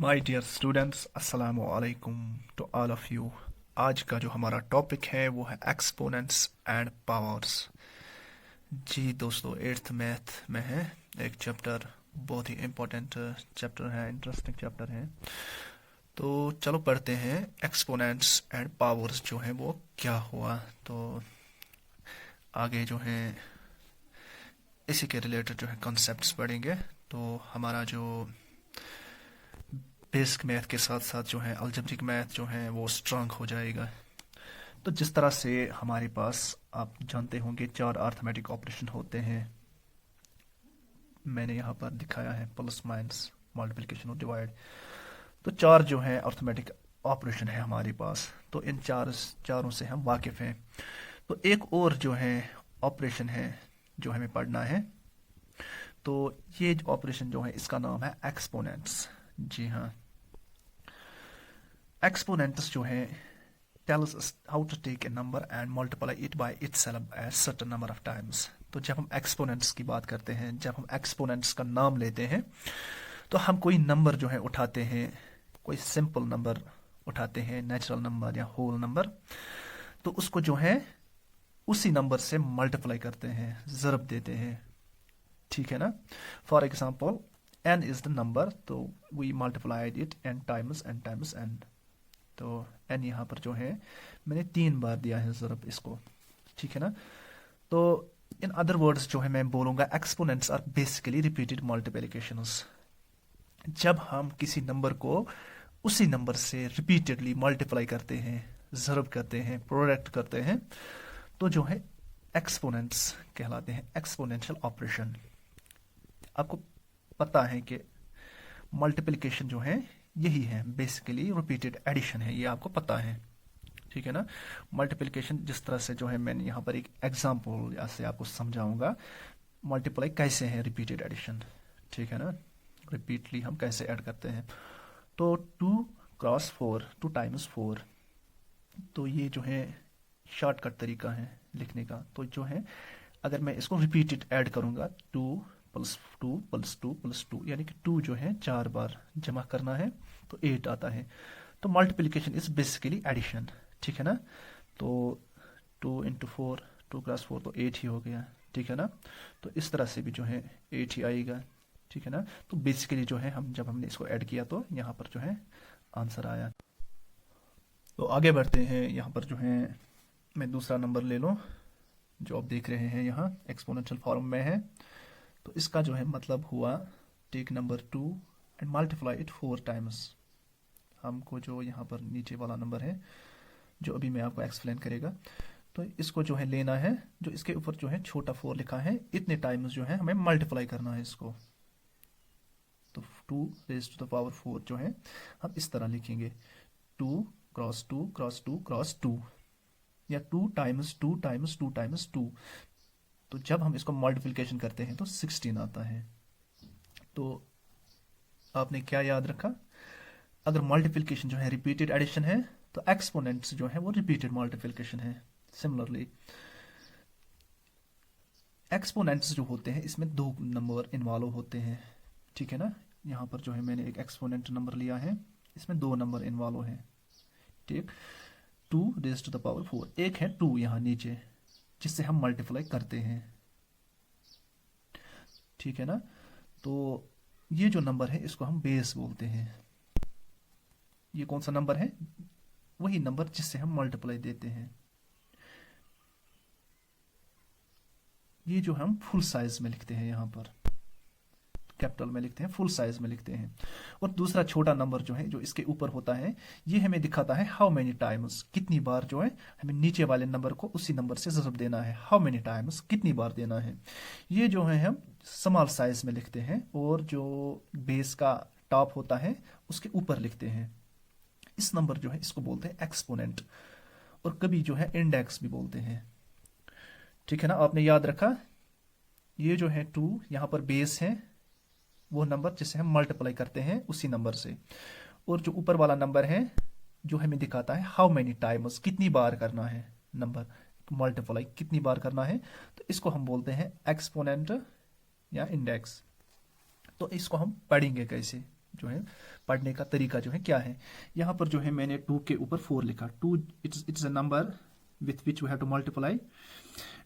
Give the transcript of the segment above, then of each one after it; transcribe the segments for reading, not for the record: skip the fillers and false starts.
My dear students, अस्सलामु अलैकुम to all of you. आज का जो हमारा टॉपिक है वो है एक्सपोनेंट्स एंड पावर्स। जी दोस्तों, एट्थ मैथ में है एक चैप्टर, बहुत ही इम्पोर्टेंट चैप्टर है, इंटरेस्टिंग चैप्टर है। तो चलो पढ़ते हैं एक्सपोनेंट्स एंड पावर्स जो है वो क्या हुआ। तो आगे जो है इसी के रिलेटेड जो है कॉन्सेप्ट्स पढ़ेंगे। तो हमारा जो बेसिक मैथ के साथ साथ जो है अलजेब्रिक मैथ जो है वो स्ट्रांग हो जाएगा। तो जिस तरह से हमारे पास आप जानते होंगे चार अर्थमेटिक ऑपरेशन होते हैं, मैंने यहाँ पर दिखाया है प्लस माइनस मल्टीप्लिकेशन और डिवाइड। तो चार जो है अर्थमेटिक ऑपरेशन है हमारे पास, तो इन चारों से हम वाकिफ हैं। तो एक और जो है ऑपरेशन है जो हमें पढ़ना है। तो ये ऑपरेशन जो है इसका नाम है एक्सपोनेंट्स। जी हाँ, एक्सपोनेंट्स जो है tells us how to take a number and multiply it by itself a certain number of times। तो जब हम एक्सपोनेंट्स की बात करते हैं, जब हम एक्सपोनेंट्स का नाम लेते हैं, तो हम कोई नंबर जो है उठाते हैं, कोई सिंपल नंबर उठाते हैं, नेचुरल नंबर या होल नंबर, तो उसको जो है उसी नंबर से मल्टीप्लाई करते हैं, ज़रब देते हैं। ठीक है ना। For example n is the number, तो we multiplied it n times n times n। तो n यहाँ पर जो है मैंने 3 बार दिया है ज़रब इसको। ठीक है ना। तो इन अदर वर्ड्स जो है मैं बोलूँगा exponents are basically repeated multiplications. जब हम किसी नंबर को उसी नंबर से रिपीटेडली मल्टीप्लाई करते हैं, ज़रब करते हैं, प्रोडक्ट करते हैं, तो जो है एक्सपोनेंट्स कहलाते हैं, एक्सपोनेंशियल ऑपरेशन। आपको पता है कि मल्टीप्लिकेशन जो है यही है, बेसिकली रिपीटेड एडिशन है, ये आपको पता है। ठीक है ना। मल्टीप्लिकेशन जिस तरह से जो है मैंने यहाँ पर एक एग्जांपल से आपको समझाऊंगा मल्टीप्लाई कैसे है रिपीटेड एडिशन। ठीक है ना, रिपीटली हम कैसे ऐड करते हैं। तो 2 क्रॉस 4, 2 टाइम्स 4, तो ये जो है शॉर्टकट तरीका है लिखने का। तो जो है अगर मैं इसको रिपीटेड ऐड करूंगा 2 प्लस 2 प्लस 2 प्लस 2, यानी कि 2 जो है 4 बार जमा करना है तो 8 आता है। तो मल्टीप्लिकेशन इज बेसिकली एडिशन। ठीक है ना। तो 2 इंटू 4, 2 क्रॉस 4 तो 8 ही हो गया। ठीक है ना। तो इस तरह से भी जो है 8 ही आएगा। ठीक है ना। तो बेसिकली जो है जब हमने इसको ऐड किया तो यहाँ पर जो है आंसर आया। तो आगे बढ़ते हैं। यहाँ पर जो है मैं दूसरा नंबर ले लूँ जो आप देख रहे हैं यहाँ एक्सपोनेंशियल फॉर्म में है। तो इसका जो है मतलब हुआ take number 2 and multiply it 4 times. हमको जो यहाँ पर नीचे वाला नंबर है जो अभी मैं आपको एक्सप्लेन करेगा, तो इसको जो है लेना है, जो इसके ऊपर जो है छोटा 4 लिखा है, इतने टाइम्स जो है हमें मल्टीप्लाई करना है इसको। तो 2 रेज़ टू द पावर 4 जो है हम इस तरह लिखेंगे 2 क्रॉस 2 क्रॉस 2 क्रॉस 2, या 2 टाइम्स 2 टाइम्स 2 टाइम्स 2। तो जब हम इसको मल्टीप्लिकेशन करते हैं तो 16 आता है। तो आपने क्या याद रखा, अगर मल्टीप्लिकेशन जो है रिपीटेड एडिशन है तो एक्सपोनेंट्स जो है वो रिपीटेड मल्टीप्लिकेशन है। सिमिलरली एक्सपोनेंट्स जो होते हैं इसमें 2 नंबर इन्वॉल्व होते हैं। ठीक है ना। यहाँ पर जो है मैंने एक एक्सपोनेंट नंबर लिया है, इसमें 2 नंबर इन्वॉल्व हैं। ठीक, 2 रेज़ टू द पावर 4, एक है 2 यहाँ नीचे जिससे हम मल्टीप्लाई करते हैं। ठीक है ना। तो ये जो नंबर है इसको हम बेस बोलते हैं। ये कौन सा नंबर है, वही नंबर जिससे हम मल्टीप्लाई देते हैं। ये जो हम फुल साइज में लिखते हैं, यहाँ पर कैपिटल में लिखते हैं, फुल साइज में लिखते हैं। और दूसरा छोटा नंबर जो है जो इसके ऊपर होता है, ये हमें दिखाता है हाउ मेनी टाइम्स, कितनी बार जो है हमें नीचे वाले नंबर को उसी नंबर से ज़रब देना है, हाउ मेनी टाइम्स, कितनी बार देना है। ये जो है हम स्मॉल साइज में लिखते हैं, और जो बेस का टॉप होता है उसके ऊपर लिखते हैं। इस नंबर जो है इसको बोलते हैं एक्सपोनेंट, और कभी जो है इंडेक्स भी बोलते हैं। ठीक है ना। आपने याद रखा, ये जो है 2 यहाँ पर बेस है, वो नंबर जिससे हम मल्टीप्लाई करते हैं उसी नंबर से, और जो ऊपर वाला नंबर है जो हमें दिखाता है हाउ मेनी टाइम्स, कितनी बार करना है नंबर मल्टीप्लाई, कितनी बार करना है, तो इसको हम बोलते हैं एक्सपोनेंट या इंडेक्स। तो इसको हम पढ़ेंगे कैसे, जो है पढ़ने का तरीका जो है क्या है। यहाँ पर जो है मैंने 2 के ऊपर 4 लिखा। 2 it's a number with which we have to multiply,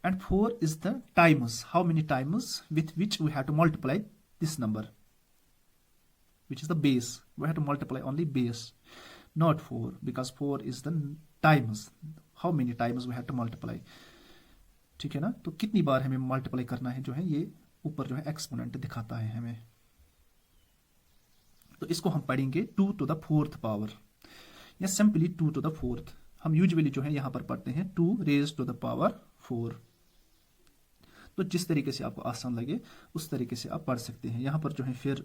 and 4 is the times, how many times with which we have to multiply this number, which is the base. We have to multiply only base, not 4, because 4 is the times, how many times we have to multiply। ठीक है ना, तो कितनी बार हमें multiply करना है जो है, ये ऊपर जो है एक्सपोनेंट दिखाता है हमें। तो इसको हम पढ़ेंगे 2 to the 4th पावर, या सिंपली 2 to the 4th। हम यूजुअली जो है यहां पर पढ़ते हैं 2 raised to the power 4। तो जिस तरीके से आपको आसान लगे उस तरीके से आप पढ़ सकते हैं। यहां पर जो है फिर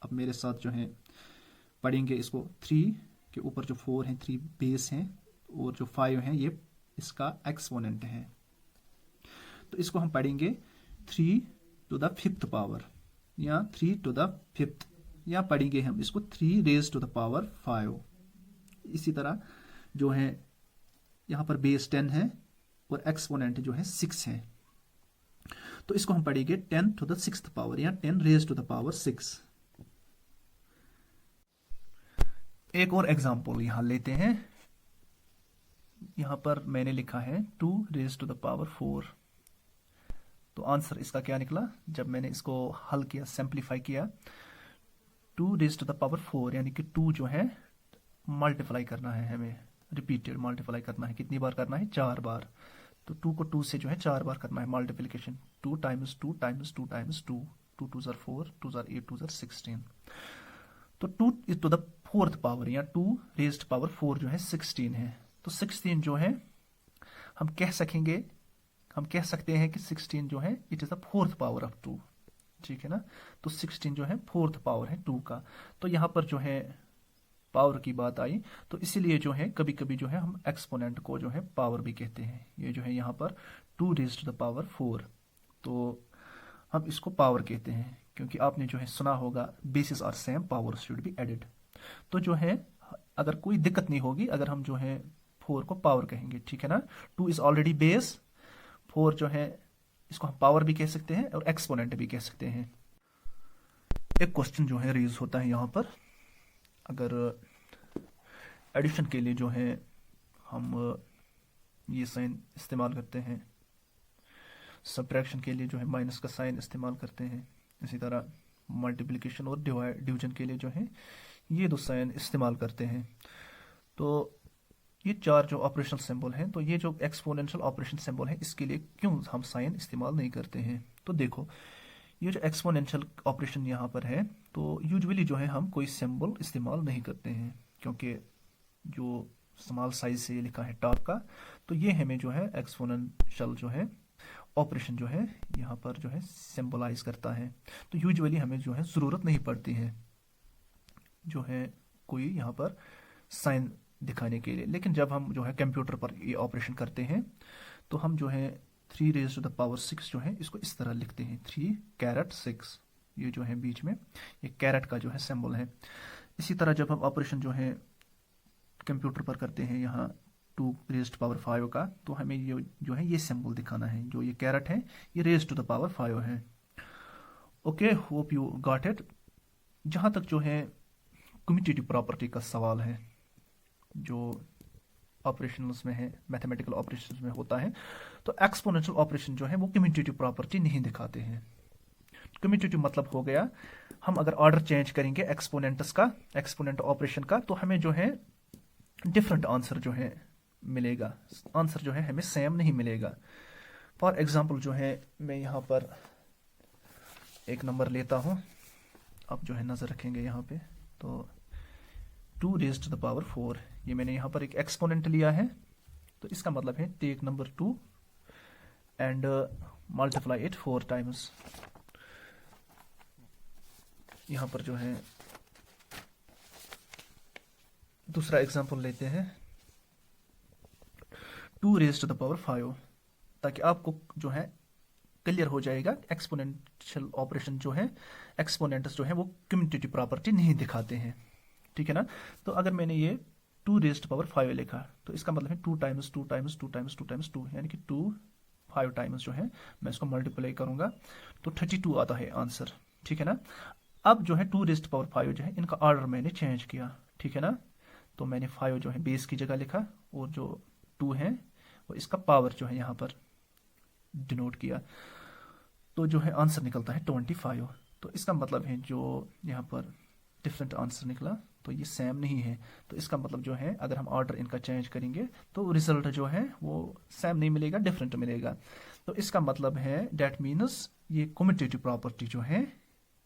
अब मेरे साथ जो है पढ़ेंगे इसको। 3 के ऊपर जो 4 है 3 बेस हैं, और जो 5 है ये इसका एक्सपोनेंट है। तो इसको हम पढ़ेंगे 3 to the 5th पावर, या 3 to the 5th, या पढ़ेंगे हम इसको 3 raised to the power 5। इसी तरह जो है यहां पर बेस 10 है और एक्सपोनेंट जो है 6 है, तो इसको हम पढ़ेंगे 10 to the 6th पावर, या 10 raised to the power 6। एक और एग्जांपल यहां लेते हैं। यहां पर मैंने लिखा है 2 raised to the power 4। तो आंसर इसका क्या निकला जब मैंने इसको हल किया, सिंप्लीफाई किया। 2 raised to the power 4 यानी कि 2 जो है मल्टीप्लाई करना है हमें, रिपीटेड मल्टीप्लाई करना है। कितनी बार करना है? 4 बार। तो 2 को 2 से जो है 4 बार करना है multiplication. 2 times 2 times 2 times 2, 2 2s are 4, 2s are 8, 2s are 16। तो 2 is to the 4th power, या 2 raised power 4 जो है 16 है। तो 16 जो है हम कह सकते हैं कि 16 जो है it is the 4th power of 2। ठीक है ना, तो 16 जो है 4th पावर है 2 का। तो यहां पर जो है पावर की बात आई, तो इसीलिए जो है कभी कभी जो है हम एक्सपोनेंट को जो है पावर भी कहते हैं। ये जो है यहाँ पर 2 raised to the power 4, तो हम इसको पावर कहते हैं, क्योंकि आपने जो है सुना होगा basis are same, power should be added. तो जो है अगर कोई दिक्कत नहीं होगी अगर हम जो है 4 को पावर कहेंगे। ठीक है ना, 2 इज ऑलरेडी बेस, 4 जो है इसको हम पावर भी कह सकते हैं और एक्सपोनेंट भी कह सकते हैं। एक क्वेश्चन जो है रेज होता है यहाँ पर, अगर एडिशन के लिए जो है हम ये साइन इस्तेमाल करते हैं, सब्ट्रैक्शन के लिए जो है माइनस का साइन इस्तेमाल करते हैं, इसी तरह मल्टीप्लिकेशन और डिवीजन के लिए जो है ये 2 साइन इस्तेमाल करते हैं। तो ये 4 जो ऑपरेशनल सिंबल हैं, तो ये जो एक्सपोनेंशियल ऑपरेशन सिंबल है इसके लिए क्यों हम साइन इस्तेमाल नहीं करते हैं? तो देखो ये जो एक्सपोनेंशियल ऑपरेशन यहाँ पर है, तो यूजुअली जो है हम कोई सिंबल इस्तेमाल नहीं करते हैं, क्योंकि जो स्मॉल साइज से लिखा है टॉप का, तो ये हमें जो है एक्सपोनेंशियल जो है ऑपरेशन जो है यहाँ पर जो है सिंबलाइज करता है। तो यूजुअली हमें जो है ज़रूरत नहीं पड़ती है जो है कोई यहाँ पर साइन दिखाने के लिए। लेकिन जब हम जो है कंप्यूटर पर ये ऑपरेशन करते हैं तो हम जो है 3 raised to the power 6 जो है इसको इस तरह लिखते हैं, 3 caret 6। ये जो है बीच में ये कैरेट का जो है सिंबल है। इसी तरह जब हम ऑपरेशन जो है कंप्यूटर पर करते हैं यहाँ 2 raised to power 5 का, तो हमें ये जो है ये सिंबल दिखाना है, जो ये कैरेट है ये raised to the power 5 है। Okay, hope you got it. जहाँ तक जो है कम्यूटेटिव प्रॉपर्टी का सवाल है, जो ऑपरेशंस में है, मैथमेटिकल ऑपरेशंस में होता है, तो एक्सपोनेंशियल ऑपरेशन जो है वो कम्यूटेटिव प्रॉपर्टी नहीं दिखाते हैं। कम्यूटेटिव मतलब हो गया हम अगर ऑर्डर चेंज करेंगे एक्सपोनेंट्स का, एक्सपोनेंट ऑपरेशन का, तो हमें जो है डिफरेंट आंसर जो है मिलेगा, आंसर जो है हमें सेम नहीं मिलेगा। फॉर एग्जांपल जो है मैं यहाँ पर एक नंबर लेता हूँ, आप जो है नजर रखेंगे यहाँ पे, तो 2 raised to the power 4, ये मैंने यहाँ पर एक एक्सपोनेंट लिया है, तो इसका मतलब है take number 2 and multiply it 4 times. यहाँ पर जो है दूसरा एग्जांपल लेते हैं 2 raised to the power 5, ताकि आपको जो है क्लियर हो जाएगा एक्सपोनेंशियल ऑपरेशन जो है, एक्सपोनेंट्स जो है वो कम्यूटेटिव प्रॉपर्टी नहीं दिखाते हैं। ठीक है ना, तो अगर मैंने ये 2 raised to power 5 लिखा, तो इसका मतलब है 2 times 2 times 2 times 2 times 2, यानी कि 2 5 टाइम्स जो है मैं इसको मल्टीप्लाई करूंगा तो 32 आता है आंसर। ठीक है ना, अब जो है 2⁵ जो है इनका ऑर्डर मैंने चेंज किया, ठीक है ना। तो मैंने 5 जो है बेस की जगह लिखा और जो 2 है वो इसका पावर जो है यहाँ पर डिनोट किया, तो जो है आंसर निकलता है 25। तो इसका मतलब है जो यहाँ पर डिफरेंट आंसर निकला तो ये सेम नहीं है। तो इसका मतलब जो है अगर हम ऑर्डर इनका चेंज करेंगे तो रिजल्ट जो है वो सेम नहीं मिलेगा, डिफरेंट मिलेगा। तो इसका मतलब है डेट मीन्स ये कम्यूटेटिव प्रॉपर्टी जो है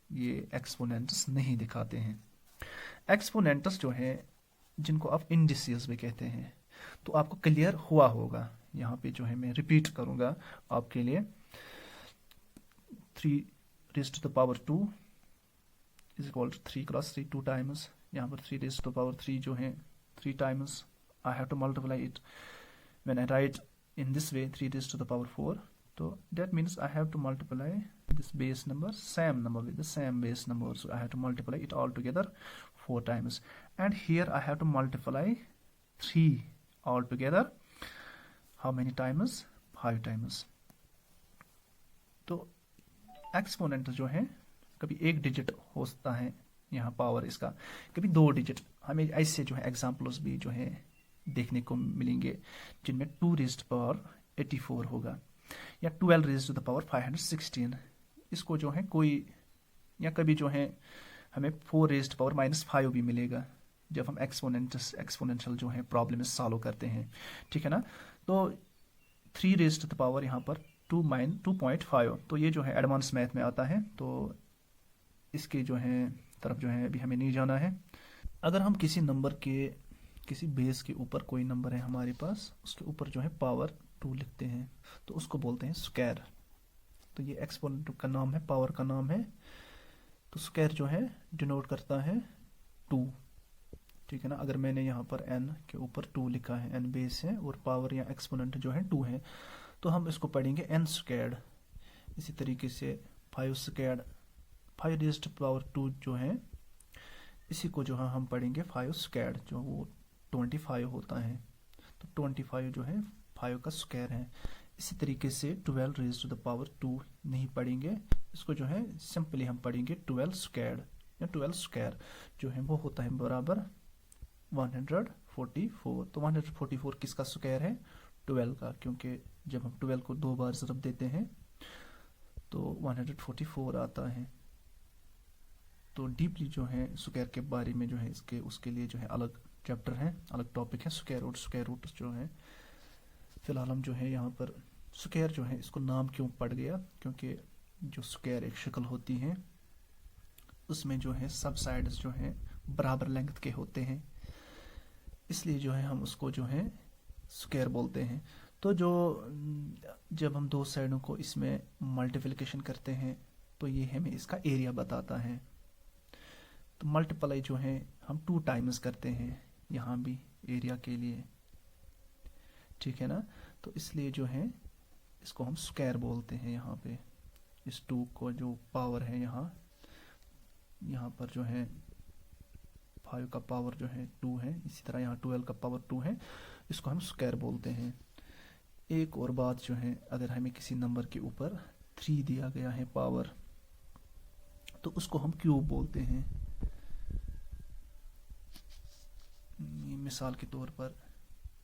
ये एक्सपोनेंट्स नहीं दिखाते हैं। एक्सपोनेंट्स जो है जिनको आप इंडिसेस भी कहते हैं, तो आपको क्लियर हुआ होगा। यहाँ पे जो है मैं रिपीट करूंगा आपके लिए। 3⁵2 is equal to 3 cross 3 2 times, यहाँ पर 3⁵3 जो है 3 times I have to multiply it when I write in this way 3⁴, so that means I have to multiply this base number same number with the same base number, so I have to multiply it all together 4 times, and here I have to multiply 3 all together how many times, 5 times। तो exponent जो है कभी 1 digit होता है यहाँ power इसका, कभी 2 digit. हमें ऐसे जो है एग्जाम्पल्स भी जो है देखने को मिलेंगे जिनमें 2⁻84 होगा या 12⁻516। इसको जो है कोई या कभी जो है हमें 4⁻−5 भी मिलेगा जब हम एक्सपोनेंशियल जो है प्रॉब्लम सॉल्व करते हैं, ठीक है ना। तो 3⁻, यहाँ पर 2.5, तो ये जो है एडवांस मैथ में आता है, तो इसके जो है तरफ जो है अभी हमें नहीं जाना है। अगर हम किसी नंबर के किसी बेस के ऊपर कोई नंबर है हमारे पास, उसके ऊपर जो है पावर 2 लिखते हैं तो उसको बोलते हैं स्क्वायर। तो ये एक्सपोनेंट का नाम है, पावर का नाम है। तो स्क्वायर जो है डिनोट करता है 2, ठीक है ना। अगर मैंने यहाँ पर n के ऊपर 2 लिखा है, n बेस है और पावर या एक्सपोनेंट जो है 2 है, तो हम इसको पढ़ेंगे n²। इसी तरीके से 5², 5⁻2 जो है इसी को जो है हम पढ़ेंगे 5² जो वो 25 होता है। तो 25 जो है 5 का स्क्वायर है। इसी तरीके से 12⁻² नहीं पढ़ेंगे, इसको जो है सिंपली हम पढ़ेंगे 12² या 12² जो है वो होता है बराबर 144। तो 144 किसका स्क्वायर है, 12 का, क्योंकि जब हम 12 को 2 बार ज़रब देते हैं तो 144 आता है। तो डीपली जो है स्क्वायर के बारे में जो है इसके उसके लिए जो है अलग चैप्टर है, अलग टॉपिक है। स्क्वायर रूट जो है फिलहाल हम जो है यहाँ पर स्क्वायर जो है इसको नाम क्यों पड़ गया, क्योंकि जो स्क्वायर एक शक्ल होती है उसमें जो है सब साइड्स जो है बराबर लेंथ के होते हैं, इसलिए जो है हम उसको जो है स्क्वायर बोलते हैं। तो जो जब हम 2 साइडों को इसमें मल्टीप्लिकेशन करते हैं तो ये हमें इसका एरिया बताता है। तो मल्टीप्लाई जो है हम 2 टाइम्स करते हैं यहाँ भी एरिया के लिए, ठीक है ना। तो इसलिए जो है इसको हम स्क्वायर बोलते हैं। यहाँ पे इस 2 को जो पावर है यहाँ पर जो है 5 का पावर जो है 2 है, इसी तरह यहाँ 12 का पावर 2 है, इसको हम स्क्वायर बोलते हैं। एक और बात जो है, अगर हमें किसी नंबर के ऊपर 3 दिया गया है पावर, तो उसको हम क्यूब बोलते हैं। मिसाल के तौर पर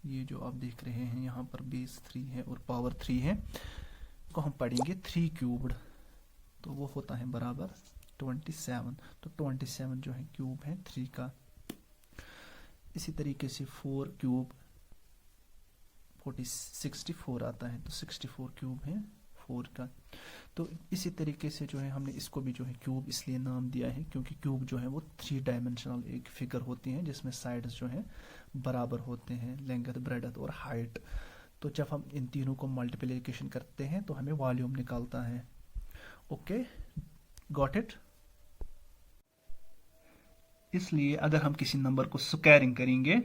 ये जो आप देख रहे हैं यहाँ पर बेस 3 है और पावर 3 है, को हम पढ़ेंगे 3³, तो वो होता है बराबर 27। तो 27 जो है क्यूब है 3 का। इसी तरीके से 4³ 64 आता है, तो 64 क्यूब है 4 का। तो इसी तरीके से जो है हमने इसको भी जो है क्यूब इसलिए नाम दिया है क्योंकि क्यूब जो है वो 3 डायमेंशनल एक फिगर होती है जिसमें साइड्स जो है बराबर होते हैं, लेंथ, ब्रेडथ और हाइट। तो जब हम इन तीनों को मल्टीप्लिकेशन करते हैं तो हमें वॉल्यूम निकालता है। Okay, got it. इसलिए अगर हम किसी नंबर को स्क्वायरिंग करेंगे,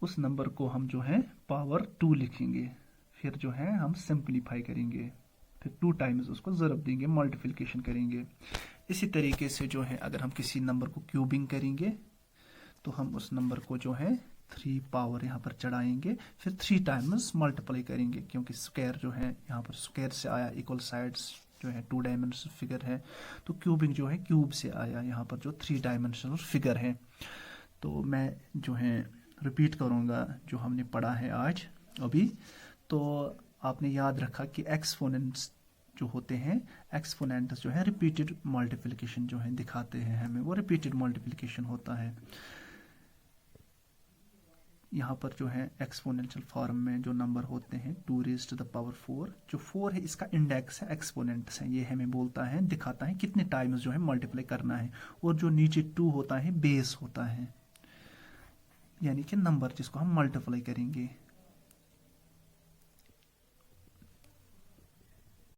उस नंबर को हम जो है पावर 2 लिखेंगे, फिर जो है हम सिंप्लीफाई करेंगे, फिर 2 टाइम्स उसको ज़रब देंगे, मल्टीप्लिकेशन करेंगे। इसी तरीके से जो है अगर हम किसी नंबर को क्यूबिंग करेंगे तो हम उस नंबर को जो है 3 पावर यहाँ पर चढ़ाएंगे, फिर 3 टाइम्स मल्टीप्लाई करेंगे, क्योंकि स्क्वायर जो है यहाँ पर स्क्वायर से आया, इक्वल साइड्स जो है 2 डायमेंशनल फिगर है, तो क्यूबिंग जो है क्यूब से आया, यहाँ पर जो 3 डायमेंशनल फिगर है। तो मैं जो है रिपीट करूँगा जो हमने पढ़ा है आज अभी। तो आपने याद रखा कि एक्सपोनेंट्स जो होते हैं, एक्सपोनेंट्स जो है रिपीटेड मल्टीप्लिकेशन जो है दिखाते हैं हमें, वो रिपीटेड मल्टीप्लिकेशन होता है। यहाँ पर जो है एक्सपोनेंशियल फॉर्म में जो नंबर होते हैं 2 रेज़ टू द पावर 4, जो 4 है इसका इंडेक्स है, एक्सपोनेंट्स है, ये हमें बोलता है, दिखाता है कितने टाइम्स जो है मल्टीप्लाई करना है। और जो नीचे 2 होता है बेस होता है, यानी कि नंबर जिसको हम मल्टीप्लाई करेंगे।